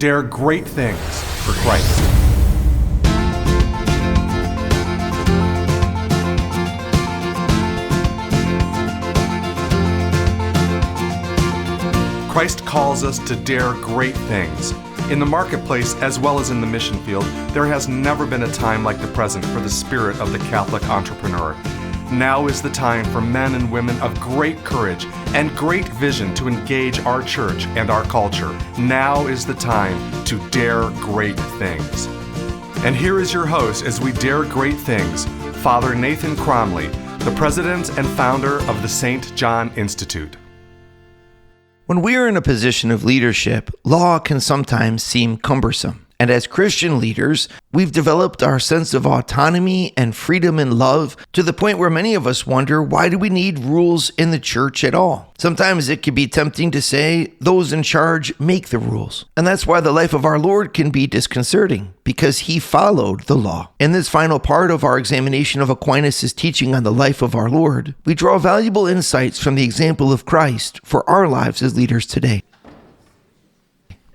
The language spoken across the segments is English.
dare great things for Christ. Christ calls us to dare great things. In the marketplace, as well as in the mission field, there has never been a time like the present for the spirit of the Catholic entrepreneur. Now is the time for men and women of great courage and great vision to engage our church and our culture. Now is the time to dare great things. And here is your host as we dare great things, Father Nathan Cromley, the president and founder of the St. John Institute. When we are in a position of leadership, law can sometimes seem cumbersome. And as Christian leaders, we've developed our sense of autonomy and freedom and love to the point where many of us wonder, why do we need rules in the church at all? Sometimes it can be tempting to say, those in charge make the rules. And that's why the life of our Lord can be disconcerting, because he followed the law. In this final part of our examination of Aquinas' teaching on the life of our Lord, we draw valuable insights from the example of Christ for our lives as leaders today.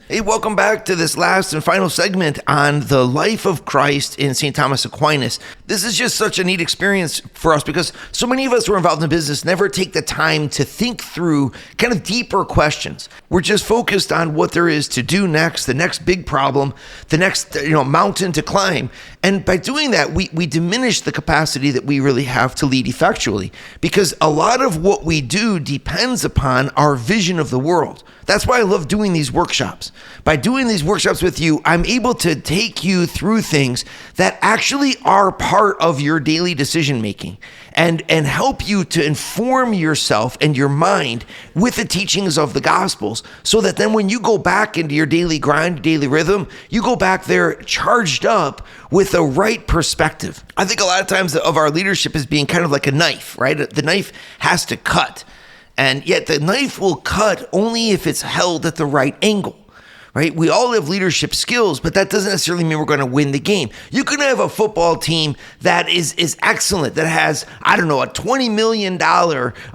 Hey, welcome back to this last and final segment on the life of Christ in St. Thomas Aquinas. This is just such a neat experience for us because so many of us who are involved in business never take the time to think through kind of deeper questions. We're just focused on what there is to do next, the next big problem, the next mountain to climb. And by doing that, we diminish the capacity that we really have to lead effectually, because a lot of what we do depends upon our vision of the world. That's why I love doing these workshops. By doing these workshops with you, I'm able to take you through things that actually are part of your daily decision making and help you to inform yourself and your mind with the teachings of the Gospels, so that then when you go back into your daily grind, daily rhythm, you go back there charged up with the right perspective. I think a lot of times of our leadership is being kind of like a knife, right? The knife has to cut. And yet the knife will cut only if it's held at the right angle, right? We all have leadership skills, but that doesn't necessarily mean we're going to win the game. You can have a football team that is excellent, that has, a $20 million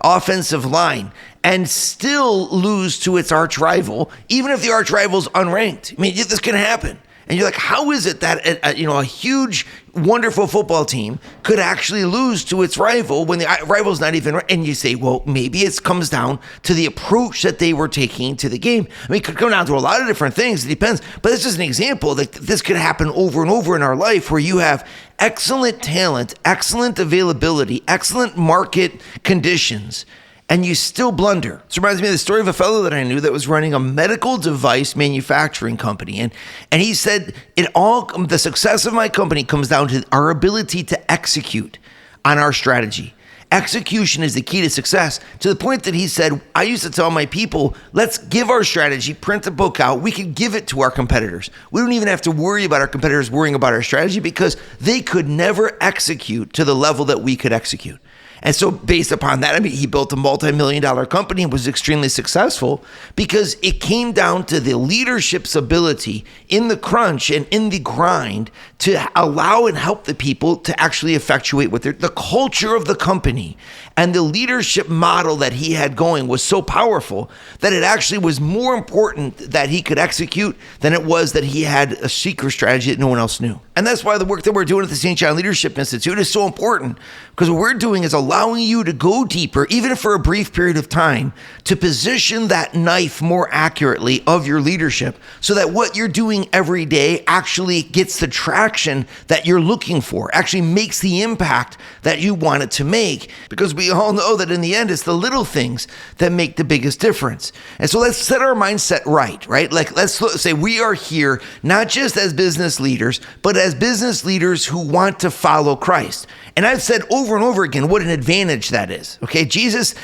offensive line, and still lose to its arch rival, even if the arch rival's unranked. I mean, this can happen. And you're like, how is it that a huge, wonderful football team could actually lose to its rival when the rival's not even right? And you say, well, maybe it comes down to the approach that they were taking to the game. I mean, it could come down to a lot of different things. It depends. But this is an example that this could happen over and over in our life, where you have excellent talent, excellent availability, excellent market conditions, and you still blunder. This reminds me of the story of a fellow that I knew that was running a medical device manufacturing company. And he said, the success of my company comes down to our ability to execute on our strategy. Execution is the key to success, to the point that he said, I used to tell my people, let's give our strategy, print the book out. We can give it to our competitors. We don't even have to worry about our competitors worrying about our strategy, because they could never execute to the level that we could execute. And so based upon that, he built a multi-million-dollar company and was extremely successful, because it came down to the leadership's ability in the crunch and in the grind to allow and help the people to actually effectuate what the culture of the company and the leadership model that he had going was so powerful that it actually was more important that he could execute than it was that he had a secret strategy that no one else knew. And that's why the work that we're doing at the St. John Leadership Institute is so important, because what we're doing is allowing you to go deeper, even for a brief period of time, to position that knife more accurately of your leadership, so that what you're doing every day actually gets the traction that you're looking for, actually makes the impact that you want it to make. Because we all know that in the end, it's the little things that make the biggest difference. And so let's set our mindset right? Like, let's say we are here not just as business leaders, but as business leaders who want to follow Christ. And I've said over and over again what an advantage that is. Okay, Jesus,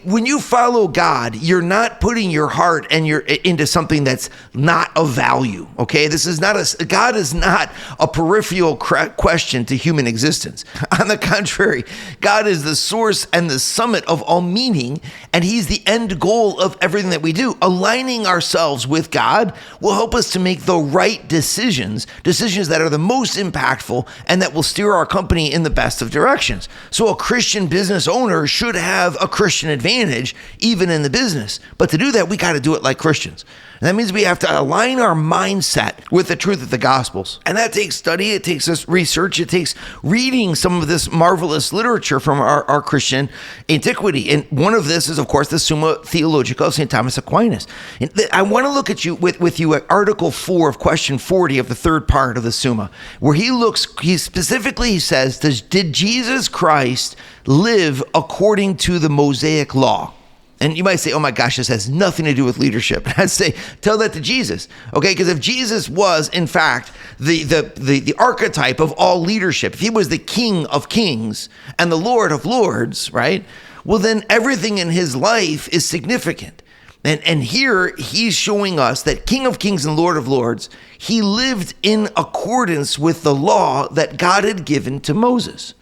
when you follow God, you're not putting your heart and into something that's not of value. Okay, God is not a peripheral question to human existence. On the contrary, God is the source and the summit of all meaning, and he's the end goal of everything that we do. Aligning ourselves with God will help us to make the right decisions that are the most impactful and that will steer our company in the best of directions. So a Christian Christian business owner should have a Christian advantage, even in the business. But to do that, we got to do it like Christians. And that means we have to align our mindset with the truth of the Gospels. And that takes study, it takes us research, it takes reading some of this marvelous literature from our Christian antiquity. And one of this is, of course, the Summa Theologica of St. Thomas Aquinas. And I want to look at you with you at Article 4 of question 40 of the third part of the Summa, where he specifically says, did Jesus Christ live according to the Mosaic law? And you might say, oh my gosh, this has nothing to do with leadership. And I'd say, tell that to Jesus, okay? Because if Jesus was, in fact, the archetype of all leadership, if he was the King of Kings and the Lord of Lords, right? Well, then everything in his life is significant. And here he's showing us that King of Kings and Lord of Lords, he lived in accordance with the law that God had given to Moses.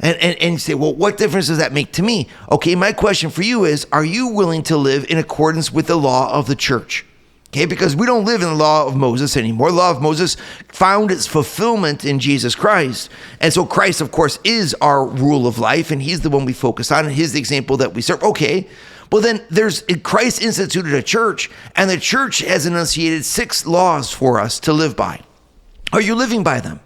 And you say, well, what difference does that make to me? Okay, my question for you is, are you willing to live in accordance with the law of the church? Okay, because we don't live in the law of Moses anymore. The law of Moses found its fulfillment in Jesus Christ. And so Christ, of course, is our rule of life, and he's the one we focus on, and he's the example that we serve. Okay, well then Christ instituted a church, and the church has enunciated 6 laws for us to live by. Are you living by them?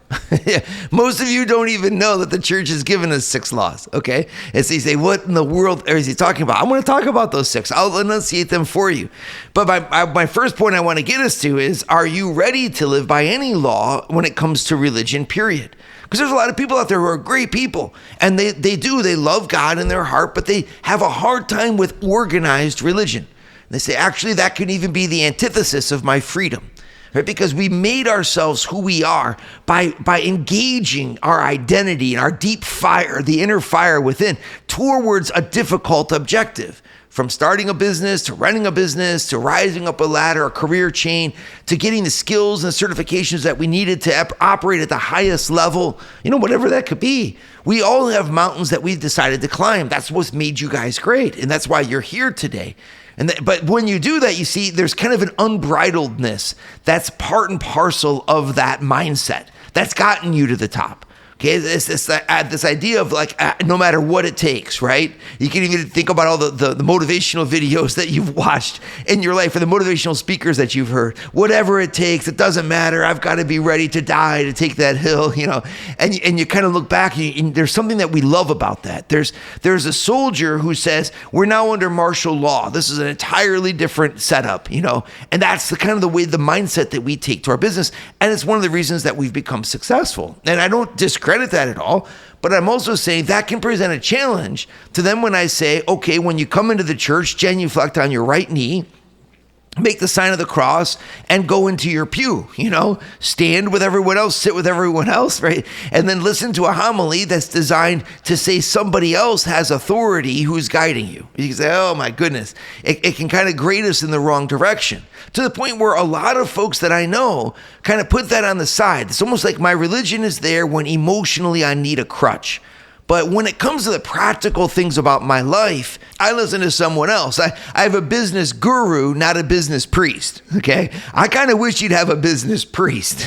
Most of you don't even know that the church has given us 6 laws, okay? And so you say, what in the world is he talking about? I'm going to talk about those 6. I'll enunciate them for you. But my first point I want to get us to is, are you ready to live by any law when it comes to religion, period? Because there's a lot of people out there who are great people, and they love God in their heart, but they have a hard time with organized religion. And they say, actually, that could even be the antithesis of my freedom. Right? Because we made ourselves who we are by engaging our identity and our deep fire, the inner fire within, towards a difficult objective. From starting a business to running a business to rising up a ladder, a career chain, to getting the skills and certifications that we needed to operate at the highest level, whatever that could be. We all have mountains that we've decided to climb. That's what's made you guys great. And that's why you're here today. But when you do that, you see there's kind of an unbridledness that's part and parcel of that mindset that's gotten you to the top. Okay, this idea of no matter what it takes, right? You can even think about all the motivational videos that you've watched in your life, or the motivational speakers that you've heard. Whatever it takes, it doesn't matter. I've got to be ready to die to take that hill, And you kind of look back, and there's something that we love about that. There's a soldier who says, we're now under martial law. This is an entirely different setup, And that's the mindset that we take to our business. And it's one of the reasons that we've become successful. And I don't discredit that at all, but I'm also saying that can present a challenge to them when I say, okay, when you come into the church, genuflect on your right knee, make the sign of the cross, and go into your pew, stand with everyone else, sit with everyone else, right? And then listen to a homily that's designed to say somebody else has authority who's guiding you. You can say, oh my goodness, it can kind of grade us in the wrong direction, to the point where a lot of folks that I know kind of put that on the side. It's almost like my religion is there when emotionally I need a crutch. But when it comes to the practical things about my life, I listen to someone else. I have a business guru, not a business priest, okay? I kind of wish you'd have a business priest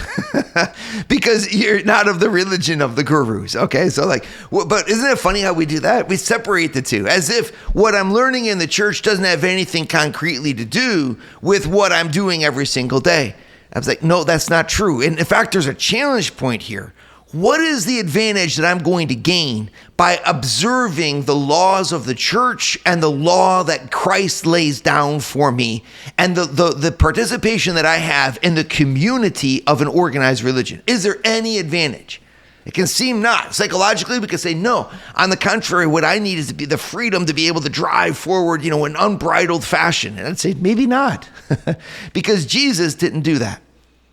because you're not of the religion of the gurus, okay? So but isn't it funny how we do that? We separate the two, as if what I'm learning in the church doesn't have anything concretely to do with what I'm doing every single day. I was like, no, that's not true. And in fact, there's a challenge point here. What is the advantage that I'm going to gain by observing the laws of the church and the law that Christ lays down for me, and the participation that I have in the community of an organized religion? Is there any advantage? It can seem not. Psychologically, we can say no. On the contrary, what I need is to be the freedom to be able to drive forward, in unbridled fashion. And I'd say maybe not, because Jesus didn't do that.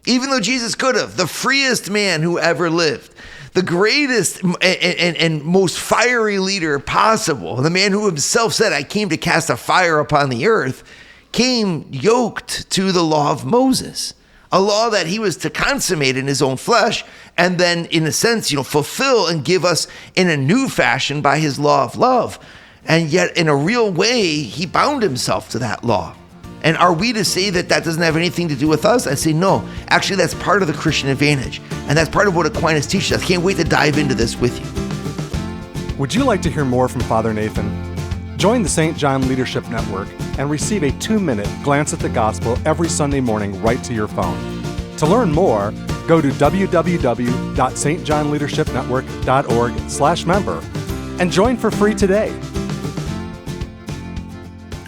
Even though Jesus could have, the freest man who ever lived, the greatest and most fiery leader possible, the man who himself said, I came to cast a fire upon the earth, came yoked to the law of Moses, a law that he was to consummate in his own flesh, and then in a sense, fulfill and give us in a new fashion by his law of love. And yet in a real way, he bound himself to that law. And are we to say that doesn't have anything to do with us? I say no. Actually, that's part of the Christian advantage. And that's part of what Aquinas teaches us. I can't wait to dive into this with you. Would you like to hear more from Father Nathan? Join the St. John Leadership Network and receive a 2-minute glance at the gospel every Sunday morning right to your phone. To learn more, go to www.stjohnleadershipnetwork.org/member and join for free today.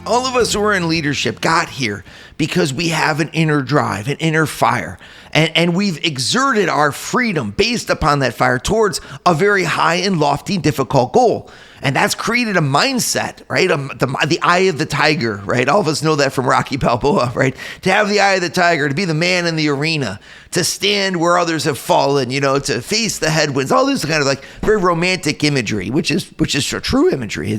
All of us who are in leadership got here because we have an inner drive, an inner fire, and we've exerted our freedom based upon that fire towards a very high and lofty, difficult goal. And that's created a mindset, right? The eye of the tiger, right? All of us know that from Rocky Balboa, right? To have the eye of the tiger, to be the man in the arena, to stand where others have fallen, to face the headwinds, all this kind of like very romantic imagery, which is a true imagery.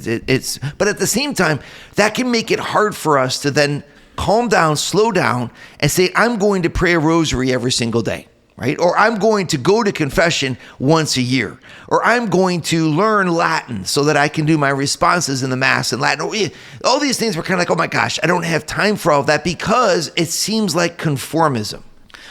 But at the same time, that can make it hard for us to then calm down, slow down, and say, I'm going to pray a rosary every single day. Right? Or I'm going to go to confession once a year. Or I'm going to learn Latin so that I can do my responses in the Mass in Latin. All these things were kind of like, oh my gosh, I don't have time for all of that because it seems like conformism.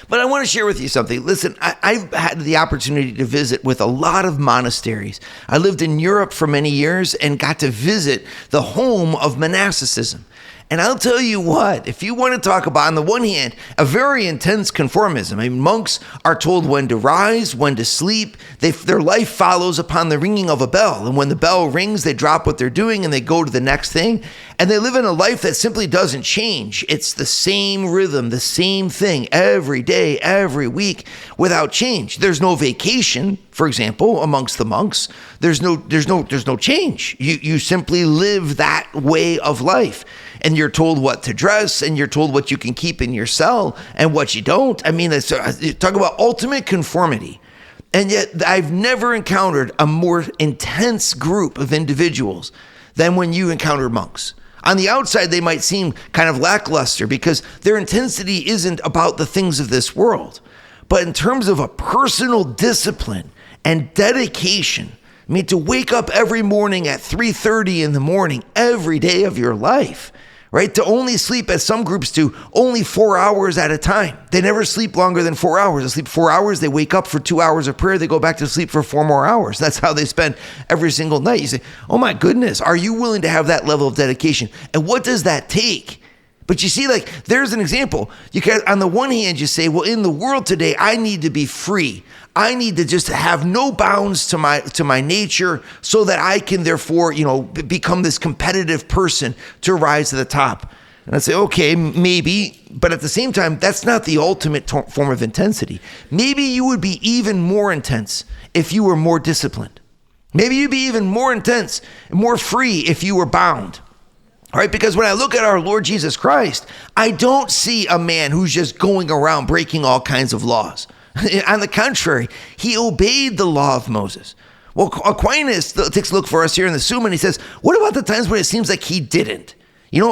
But I want to share with you something. Listen, I've had the opportunity to visit with a lot of monasteries. I lived in Europe for many years and got to visit the home of monasticism. And I'll tell you what, if you want to talk about, on the one hand, a very intense conformism. I mean, monks are told when to rise, when to sleep. Their life follows upon the ringing of a bell. And when the bell rings, they drop what they're doing and they go to the next thing. And they live in a life that simply doesn't change. It's the same rhythm, the same thing every day, every week, without change. There's no vacation, for example, amongst the monks. There's no change. You simply live that way of life. And you're told what to dress, and you're told what you can keep in your cell and what you don't. I mean, talk about ultimate conformity. And yet I've never encountered a more intense group of individuals than when you encounter monks. On the outside, they might seem kind of lackluster because their intensity isn't about the things of this world. But in terms of a personal discipline and dedication, I mean, to wake up every morning at 3:30 in the morning, every day of your life, right? To only sleep, as some groups do, only 4 hours at a time. They never sleep longer than 4 hours. They sleep 4 hours, they wake up for 2 hours of prayer, they go back to sleep for 4 more hours. That's how they spend every single night. You say, oh my goodness, are you willing to have that level of dedication? And what does that take? But you see, like, there's an example. You can, on the one hand, you say, well, in the world today, I need to be free. I need to just have no bounds to my nature so that I can therefore, become this competitive person to rise to the top. And I'd say, okay, maybe, but at the same time, that's not the ultimate form of intensity. Maybe you would be even more intense if you were more disciplined. Maybe you'd be even more intense, more free if you were bound. All right, because when I look at our Lord Jesus Christ, I don't see a man who's just going around breaking all kinds of laws. On the contrary, he obeyed the law of Moses. Well, Aquinas takes a look for us here in the Summa, and he says, what about the times when it seems like he didn't?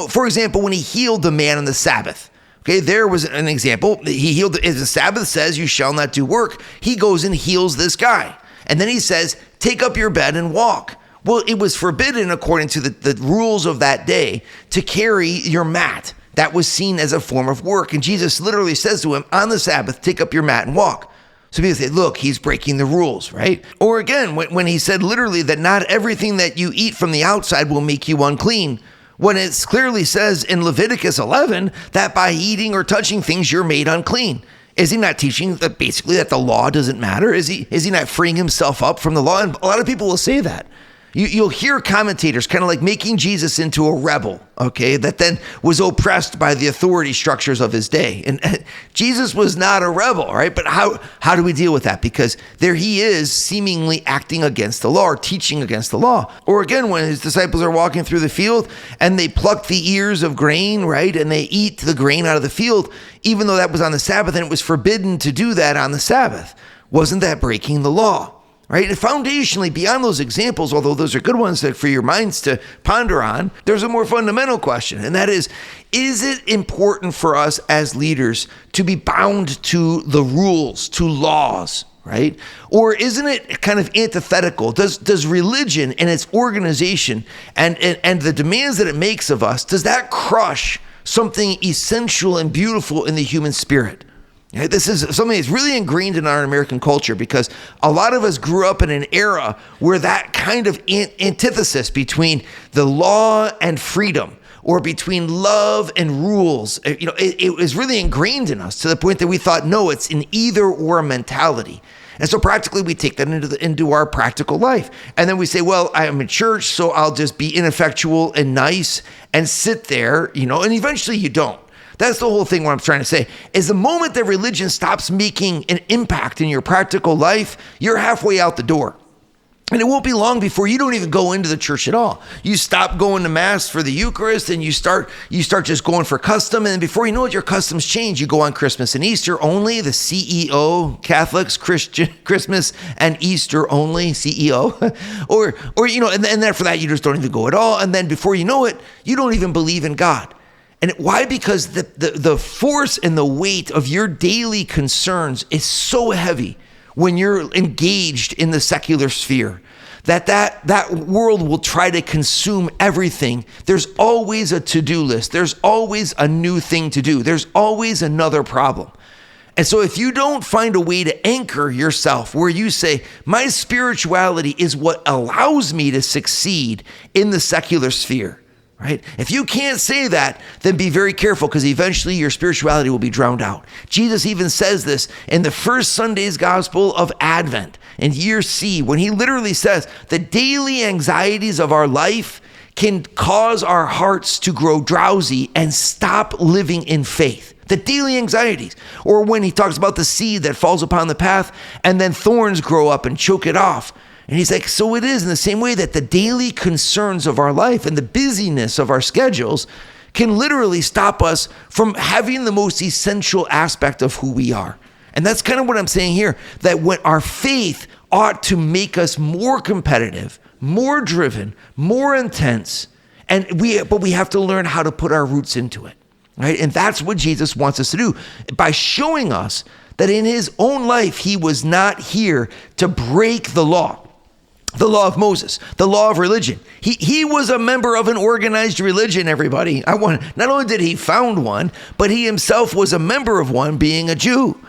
For example, when he healed the man on the Sabbath. Okay, there was an example. He healed, as the Sabbath says, you shall not do work. He goes and heals this guy. And then he says, take up your bed and walk. Well, it was forbidden, according to the rules of that day, to carry your mat. That was seen as a form of work. And Jesus literally says to him, on the Sabbath, take up your mat and walk. So people say, look, he's breaking the rules, right? Or again, when he said literally that not everything that you eat from the outside will make you unclean, when it clearly says in Leviticus 11 that by eating or touching things, you're made unclean. Is he not teaching that basically that the law doesn't matter? Is he not freeing himself up from the law? And a lot of people will say that. You'll hear commentators kind of like making Jesus into a rebel, okay, that then was oppressed by the authority structures of his day. And Jesus was not a rebel, right? But how do we deal with that? Because there he is seemingly acting against the law or teaching against the law. Or again, when his disciples are walking through the field and they pluck the ears of grain, right, and they eat the grain out of the field, even though that was on the Sabbath and it was forbidden to do that on the Sabbath. Wasn't that breaking the law? Right? And foundationally, beyond those examples, although those are good ones for your minds to ponder on, there's a more fundamental question, and that is it important for us as leaders to be bound to the rules, to laws, right? Or isn't it kind of antithetical? Does religion and its organization and the demands that it makes of us, does that crush something essential and beautiful in the human spirit? This is something that's really ingrained in our American culture because a lot of us grew up in an era where that kind of antithesis between the law and freedom or between love and rules, it was really ingrained in us to the point that we thought, no, it's an either or mentality. And so practically we take that into our practical life. And then we say, well, I'm in church, so I'll just be ineffectual and nice and sit there, and eventually you don't. That's the whole thing what I'm trying to say, is the moment that religion stops making an impact in your practical life, you're halfway out the door. And it won't be long before you don't even go into the church at all. You stop going to Mass for the Eucharist and you start just going for custom. And before you know it, your customs change. You go on Christmas and Easter only, the CEO, Catholics, Christmas and Easter only, CEO. and then after that, you just don't even go at all. And then before you know it, you don't even believe in God. And why? Because the force and the weight of your daily concerns is so heavy when you're engaged in the secular sphere that world will try to consume everything. There's always a to-do list. There's always a new thing to do. There's always another problem. And so if you don't find a way to anchor yourself where you say, my spirituality is what allows me to succeed in the secular sphere, right? If you can't say that, then be very careful because eventually your spirituality will be drowned out. Jesus even says this in the first Sunday's gospel of Advent in year C, when he literally says the daily anxieties of our life can cause our hearts to grow drowsy and stop living in faith. The daily anxieties. Or when he talks about the seed that falls upon the path and then thorns grow up and choke it off. And he's like, so it is in the same way that the daily concerns of our life and the busyness of our schedules can literally stop us from having the most essential aspect of who we are. And that's kind of what I'm saying here, that when our faith ought to make us more competitive, more driven, more intense, but we have to learn how to put our roots into it, right? And that's what Jesus wants us to do by showing us that in his own life, he was not here to break the law of Moses, the law of religion. He was a member of an organized religion, everybody. Not only did he found one, but he himself was a member of one, being a Jew.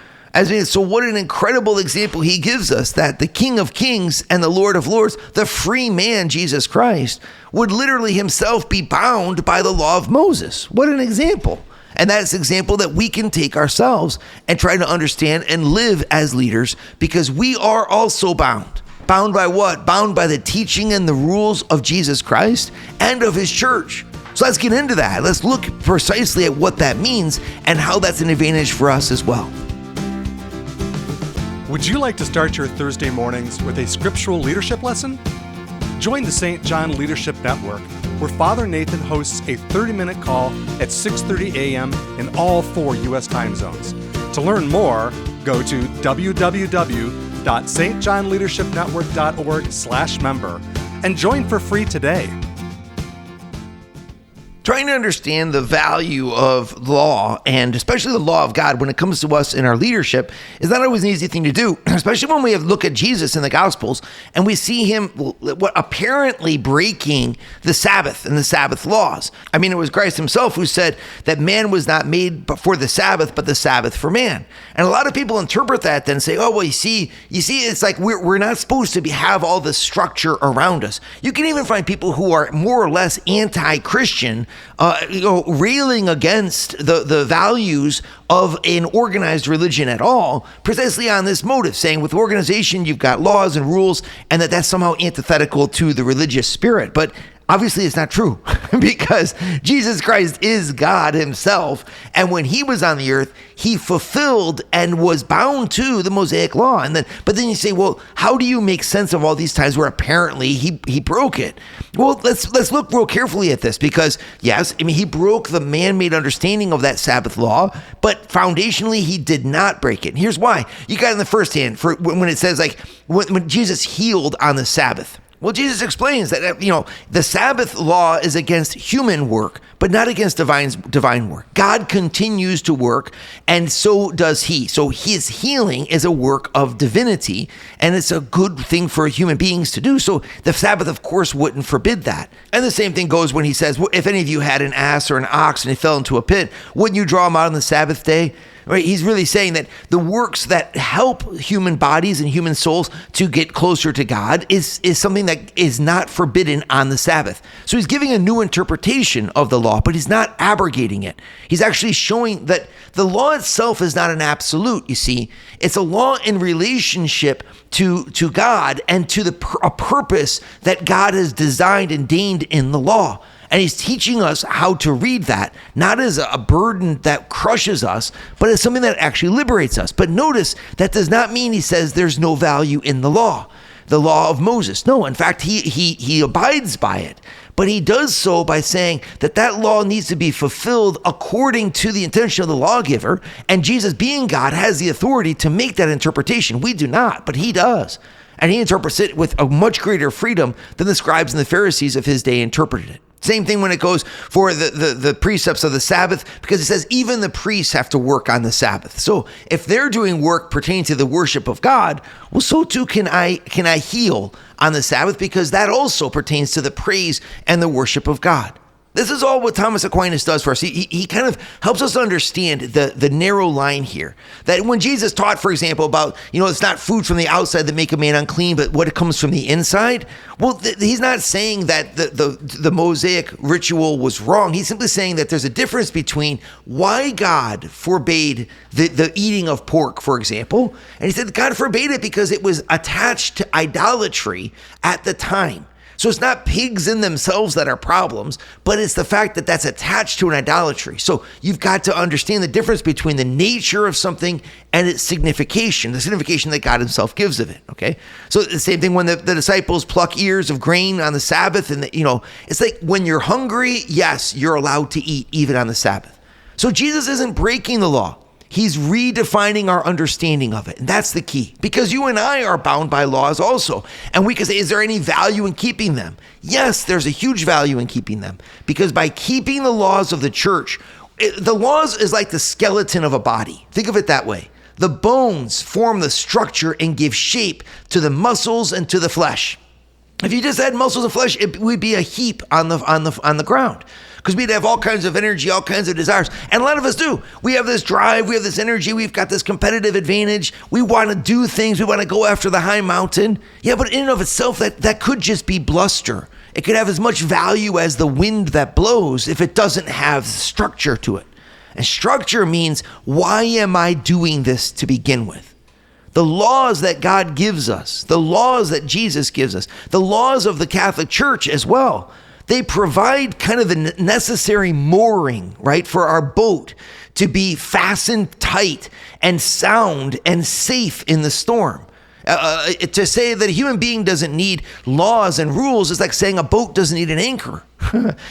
So what an incredible example he gives us, that the King of Kings and the Lord of Lords, the free man, Jesus Christ, would literally himself be bound by the law of Moses. What an example. And that's an example that we can take ourselves and try to understand and live as leaders, because we are also bound. Bound by what? Bound by the teaching and the rules of Jesus Christ and of his church. So let's get into that. Let's look precisely at what that means and how that's an advantage for us as well. Would you like to start your Thursday mornings with a scriptural leadership lesson? Join the St. John Leadership Network, where Father Nathan hosts a 30-minute call at 6:30 a.m. in all 4 U.S. time zones. To learn more, go to www.stjohnleadershipnetwork.org/member and join for free today. Trying to understand the value of law, and especially the law of God when it comes to us in our leadership, is not always an easy thing to do, especially when we look at Jesus in the Gospels and we see him apparently breaking the Sabbath and the Sabbath laws. I mean, it was Christ himself who said that man was not made for the Sabbath, but the Sabbath for man. And a lot of people interpret that then say, oh, well, you see, it's like we're not supposed to have all this structure around us. You can even find people who are more or less anti-Christian railing against the values of an organized religion at all, precisely on this motive, saying with organization, you've got laws and rules, and that's somehow antithetical to the religious spirit. But obviously, it's not true, because Jesus Christ is God himself. And when he was on the earth, he fulfilled and was bound to the Mosaic law. But then you say, well, how do you make sense of all these times where apparently he broke it? Well, let's look real carefully at this, because yes, I mean, he broke the man-made understanding of that Sabbath law, but foundationally, he did not break it. And here's why. You got in the first hand for when it says when Jesus healed on the Sabbath. Well, Jesus explains that, the Sabbath law is against human work, but not against divine work. God continues to work, and so does he. So his healing is a work of divinity, and it's a good thing for human beings to do. So the Sabbath, of course, wouldn't forbid that. And the same thing goes when he says, well, if any of you had an ass or an ox and it fell into a pit, wouldn't you draw him out on the Sabbath day? right? He's really saying that the works that help human bodies and human souls to get closer to God is something that is not forbidden on the Sabbath. So he's giving a new interpretation of the law, but he's not abrogating it. He's actually showing that the law itself is not an absolute, you see. It's a law in relationship to God and to a purpose that God has designed and deigned in the law. And he's teaching us how to read that, not as a burden that crushes us, but as something that actually liberates us. But notice, that does not mean he says there's no value in the law of Moses. No, in fact, he abides by it. But he does so by saying that law needs to be fulfilled according to the intention of the lawgiver. And Jesus, being God, has the authority to make that interpretation. We do not, but he does. And he interprets it with a much greater freedom than the scribes and the Pharisees of his day interpreted it. Same thing when it goes for the precepts of the Sabbath, because it says even the priests have to work on the Sabbath. So if they're doing work pertaining to the worship of God, well, so too can I heal on the Sabbath, because that also pertains to the praise and the worship of God. This is all what Thomas Aquinas does for us. He kind of helps us understand the narrow line here. That when Jesus taught, for example, about, it's not food from the outside that make a man unclean, but what comes from the inside. Well, he's not saying that the Mosaic ritual was wrong. He's simply saying that there's a difference between why God forbade the eating of pork, for example. And he said God forbade it because it was attached to idolatry at the time. So it's not pigs in themselves that are problems, but it's the fact that that's attached to an idolatry. So you've got to understand the difference between the nature of something and its signification, the signification that God himself gives of it, okay? So the same thing when the disciples pluck ears of grain on the Sabbath, and it's like when you're hungry, yes, you're allowed to eat even on the Sabbath. So Jesus isn't breaking the law. He's redefining our understanding of it. And that's the key, because you and I are bound by laws also. And we can say, is there any value in keeping them? Yes, there's a huge value in keeping them, because by keeping the laws of the church, the laws is like the skeleton of a body. Think of it that way. The bones form the structure and give shape to the muscles and to the flesh. If you just had muscles and flesh, it would be a heap on the ground. Because we'd have all kinds of energy, all kinds of desires. And a lot of us do. We have this drive, we have this energy, we've got this competitive advantage. We want to do things, we want to go after the high mountain. Yeah, but in and of itself, that could just be bluster. It could have as much value as the wind that blows if it doesn't have structure to it. And structure means, why am I doing this to begin with? The laws that God gives us, the laws that Jesus gives us, the laws of the Catholic Church as well, they provide kind of the necessary mooring, right, for our boat to be fastened tight and sound and safe in the storm. To say that a human being doesn't need laws and rules is like saying a boat doesn't need an anchor.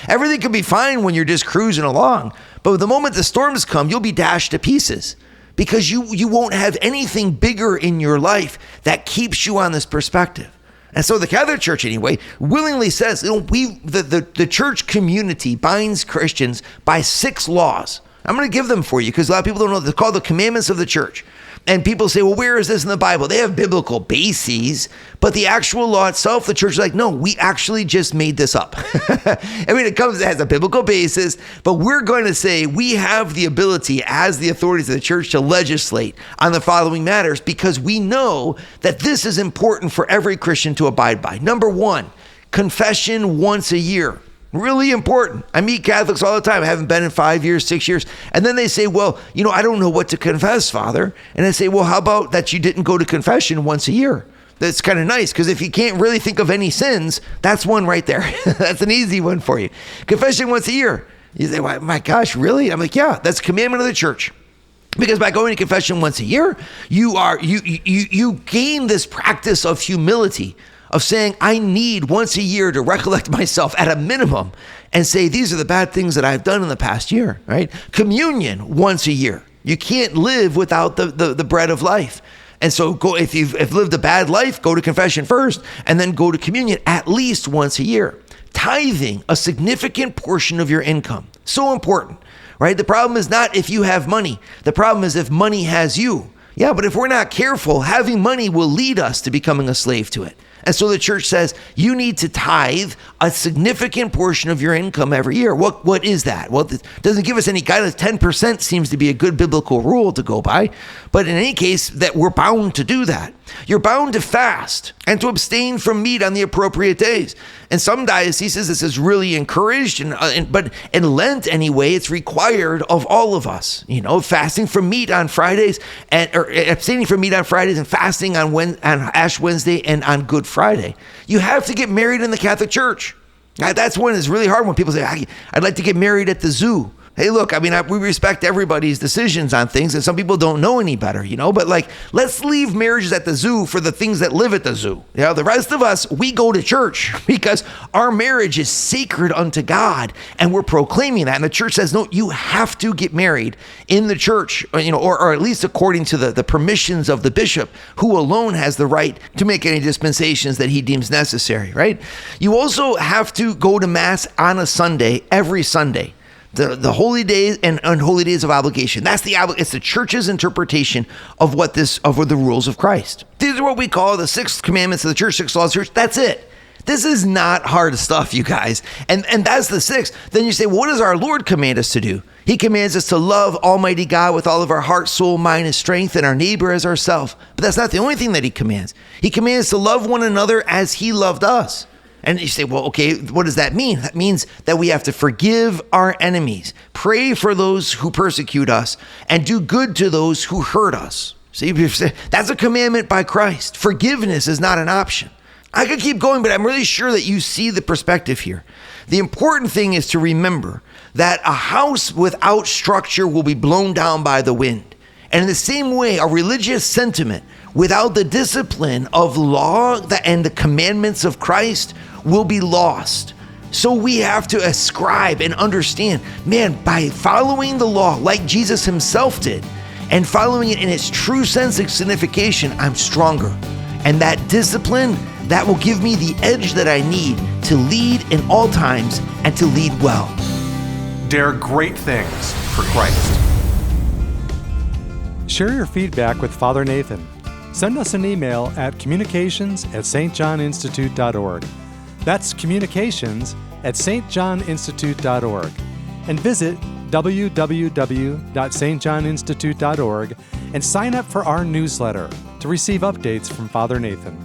Everything can be fine when you're just cruising along, but the moment the storms come, you'll be dashed to pieces, because you won't have anything bigger in your life that keeps you on this perspective. And so the Catholic Church, anyway, willingly says, the church community binds Christians by 6 laws. I'm going to give them for you, because a lot of people don't know. They're called the commandments of the church. And people say, well, where is this in the Bible? They have biblical bases, but the actual law itself, the church is like, no, we actually just made this up. I mean, it has a biblical basis, but we're going to say we have the ability as the authorities of the church to legislate on the following matters, because we know that this is important for every Christian to abide by. Number 1, confession once a year. Really important. I meet Catholics all the time. I haven't been in 5 years, 6 years. And then they say, well, I don't know what to confess, Father. And I say, well, how about that you didn't go to confession once a year? That's kind of nice, because if you can't really think of any sins, that's one right there. That's an easy one for you. Confession once a year. You say, well, my gosh, really? I'm like, yeah, that's a commandment of the church. Because by going to confession once a year, you gain this practice of humility, of saying, I need once a year to recollect myself at a minimum and say, these are the bad things that I've done in the past year, right? Communion once a year. You can't live without the bread of life. And so if you've lived a bad life, go to confession first and then go to communion at least once a year. Tithing a significant portion of your income. So important, right? The problem is not if you have money. The problem is if money has you. Yeah, but if we're not careful, having money will lead us to becoming a slave to it. And so the church says you need to tithe a significant portion of your income every year. What is that? Well, it doesn't give us any guidance. 10% seems to be a good biblical rule to go by. But in any case, that we're bound to do that. You're bound to fast and to abstain from meat on the appropriate days. In some dioceses, this is really encouraged, but in Lent anyway, it's required of all of us. Fasting from meat on Fridays or abstaining from meat on Fridays and fasting on Ash Wednesday and on Good Friday. You have to get married in the Catholic Church. That's when it's really hard when people say, I'd like to get married at the zoo. Hey, look, we respect everybody's decisions on things, and some people don't know any better, but let's leave marriages at the zoo for the things that live at the zoo. The rest of us, we go to church because our marriage is sacred unto God, and we're proclaiming that. And the church says, no, you have to get married in the church, or at least according to the permissions of the bishop, who alone has the right to make any dispensations that he deems necessary, right? You also have to go to Mass on a Sunday, every Sunday. The holy days and unholy days of obligation. It's the church's interpretation of the rules of Christ. These are what we call the 6 commandments of the church, 6 laws of the church. That's it. This is not hard stuff, you guys. And that's the 6th. Then you say, well, what does our Lord command us to do? He commands us to love Almighty God with all of our heart, soul, mind, and strength, and our neighbor as ourselves. But that's not the only thing that he commands. He commands to love one another as he loved us. And you say, well, okay, what does that mean? That means that we have to forgive our enemies, pray for those who persecute us, and do good to those who hurt us. See, that's a commandment by Christ. Forgiveness is not an option. I could keep going, but I'm really sure that you see the perspective here. The important thing is to remember that a house without structure will be blown down by the wind. And in the same way, a religious sentiment without the discipline of law and the commandments of Christ will be lost. So we have to ascribe and understand, man, by following the law like Jesus himself did and following it in its true sense of signification, I'm stronger. And that discipline, that will give me the edge that I need to lead in all times and to lead well. Dare great things for Christ. Share your feedback with Father Nathan. Send us an email at communications@stjohninstitute.org. That's communications@stjohninstitute.org. And visit www.stjohninstitute.org and sign up for our newsletter to receive updates from Father Nathan.